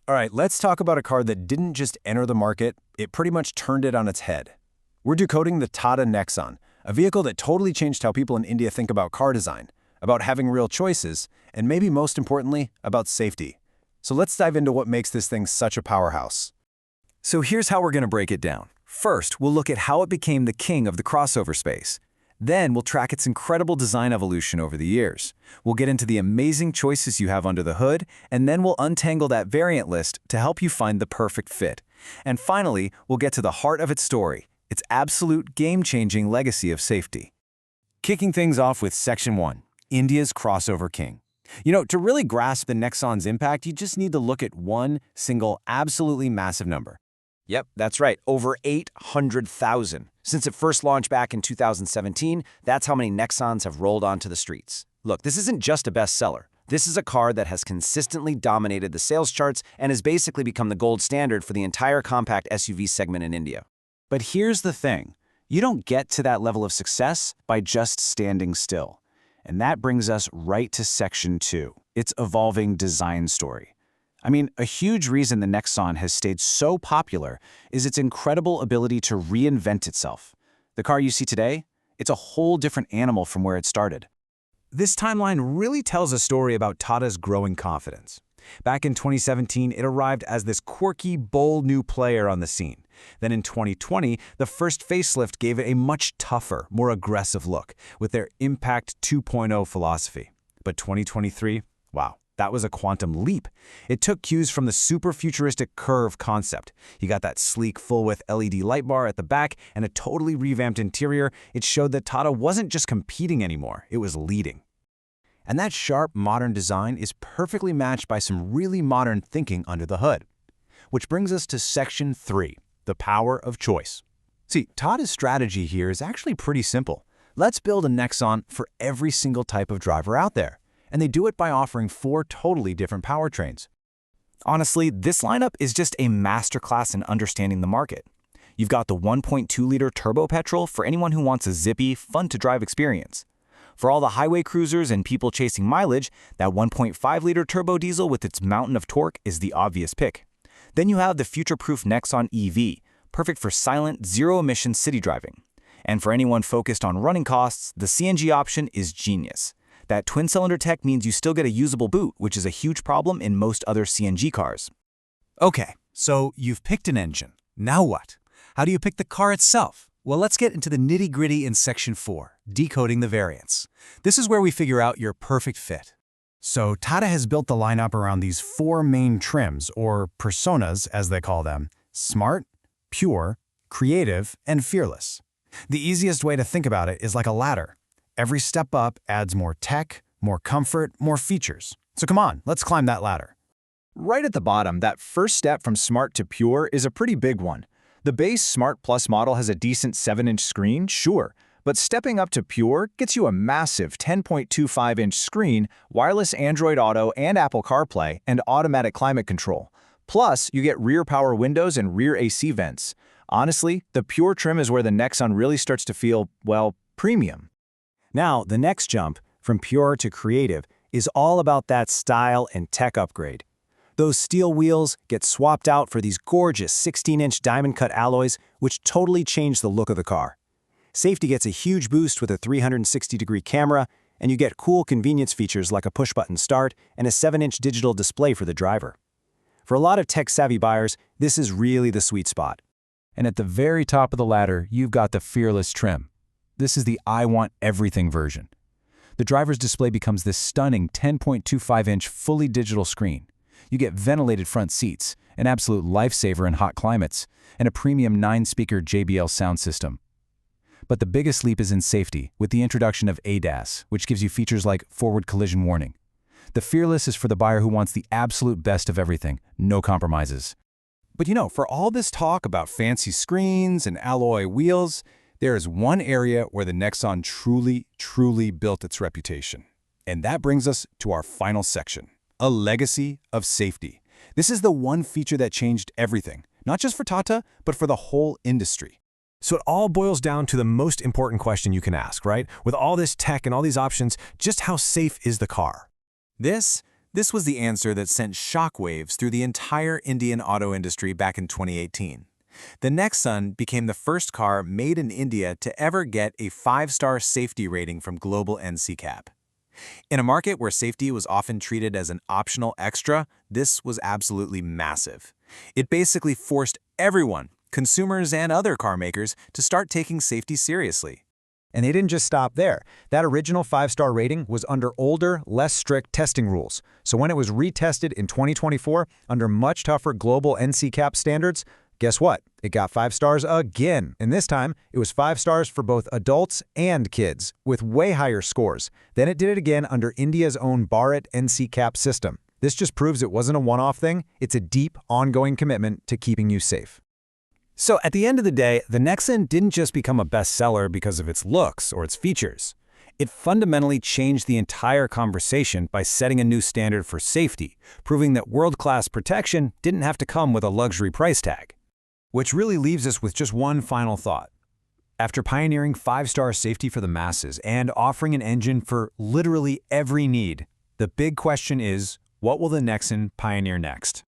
All right, let's talk about a car that didn't just enter the market, it pretty much turned it on its head. We're decoding the Tata Nexon, a vehicle that totally changed how people in India think about car design, about having real choices, and maybe most importantly, about safety. So let's dive into what makes this thing such a powerhouse. So here's how we're going to break it down. First, we'll look at how it became the king of the crossover space. Then we'll track its incredible design evolution over the years. We'll get into the amazing choices you have under the hood, and then we'll untangle that variant list to help you find the perfect fit. And finally, we'll get to the heart of its story, its absolute game-changing legacy of safety. Kicking things off with Section 1, India's crossover king. To really grasp the Nexon's impact, you just need to look at one single, absolutely massive number. Yep, that's right, over 800,000. Since it first launched back in 2017, that's how many Nexons have rolled onto the streets. Look, this isn't just a bestseller. This is a car that has consistently dominated the sales charts and has basically become the gold standard for the entire compact SUV segment in India. But here's the thing. You don't get to that level of success by just standing still. And that brings us right to Section 2, its evolving design story. A huge reason the Nexon has stayed so popular is its incredible ability to reinvent itself. The car you see today, it's a whole different animal from where it started. This timeline really tells a story about Tata's growing confidence. Back in 2017, it arrived as this quirky, bold new player on the scene. Then in 2020, the first facelift gave it a much tougher, more aggressive look with their Impact 2.0 philosophy. But 2023, wow. That was a quantum leap. It took cues from the super futuristic Curve concept. You got that sleek, full-width LED light bar at the back and a totally revamped interior. It showed that Tata wasn't just competing anymore, it was leading. And that sharp, modern design is perfectly matched by some really modern thinking under the hood. Which brings us to Section 3, the power of choice. See, Tata's strategy here is actually pretty simple. Let's build a Nexon for every single type of driver out there. And they do it by offering 4 totally different powertrains. Honestly, this lineup is just a masterclass in understanding the market. You've got the 1.2-liter turbo petrol for anyone who wants a zippy, fun-to-drive experience. For all the highway cruisers and people chasing mileage, that 1.5-liter turbo diesel with its mountain of torque is the obvious pick. Then you have the future-proof Nexon EV, perfect for silent, zero-emission city driving. And for anyone focused on running costs, the CNG option is genius. That twin-cylinder tech means you still get a usable boot, which is a huge problem in most other CNG cars. Okay, so you've picked an engine. Now what? How do you pick the car itself? Well, let's get into the nitty-gritty in Section 4, decoding the variants. This is where we figure out your perfect fit. So Tata has built the lineup around these 4 main trims, or personas as they call them: Smart, Pure, Creative, and Fearless. The easiest way to think about it is like a ladder. Every step up adds more tech, more comfort, more features. So come on, let's climb that ladder. Right at the bottom, that first step from Smart to Pure is a pretty big one. The base Smart Plus model has a decent 7-inch screen, sure, but stepping up to Pure gets you a massive 10.25-inch screen, wireless Android Auto and Apple CarPlay, and automatic climate control. Plus, you get rear power windows and rear AC vents. Honestly, the Pure trim is where the Nexon really starts to feel, well, premium. Now, the next jump, from Pure to Creative, is all about that style and tech upgrade. Those steel wheels get swapped out for these gorgeous 16-inch diamond-cut alloys, which totally change the look of the car. Safety gets a huge boost with a 360-degree camera, and you get cool convenience features like a push-button start and a 7-inch digital display for the driver. For a lot of tech-savvy buyers, this is really the sweet spot. And at the very top of the ladder, you've got the Fearless trim. This is the I want everything version. The driver's display becomes this stunning 10.25-inch fully digital screen. You get ventilated front seats, an absolute lifesaver in hot climates, and a premium 9-speaker JBL sound system. But the biggest leap is in safety, with the introduction of ADAS, which gives you features like forward collision warning. The Fearless is for the buyer who wants the absolute best of everything, no compromises. But for all this talk about fancy screens and alloy wheels, there is one area where the Nexon truly built its reputation. And that brings us to our final section, a legacy of safety. This is the one feature that changed everything, not just for Tata, but for the whole industry. So it all boils down to the most important question you can ask, right? With all this tech and all these options, just how safe is the car? This This was the answer that sent shockwaves through the entire Indian auto industry back in 2018. The Nexon became the first car made in India to ever get a 5-star safety rating from Global NCAP. In a market where safety was often treated as an optional extra, this was absolutely massive. It basically forced everyone, consumers and other car makers, to start taking safety seriously. And they didn't just stop there. That original 5-star rating was under older, less strict testing rules. So when it was retested in 2024 under much tougher global NCAP standards, guess what? It got 5 stars again. And this time, it was 5 stars for both adults and kids, with way higher scores. Then it did it again under India's own Bharat NCAP system. This just proves it wasn't a one-off thing. It's a deep, ongoing commitment to keeping you safe. So at the end of the day, the Nexon didn't just become a bestseller because of its looks or its features. It fundamentally changed the entire conversation by setting a new standard for safety, proving that world-class protection didn't have to come with a luxury price tag. Which really leaves us with just one final thought. After pioneering 5-star safety for the masses and offering an engine for literally every need, the big question is, what will the Nexon pioneer next?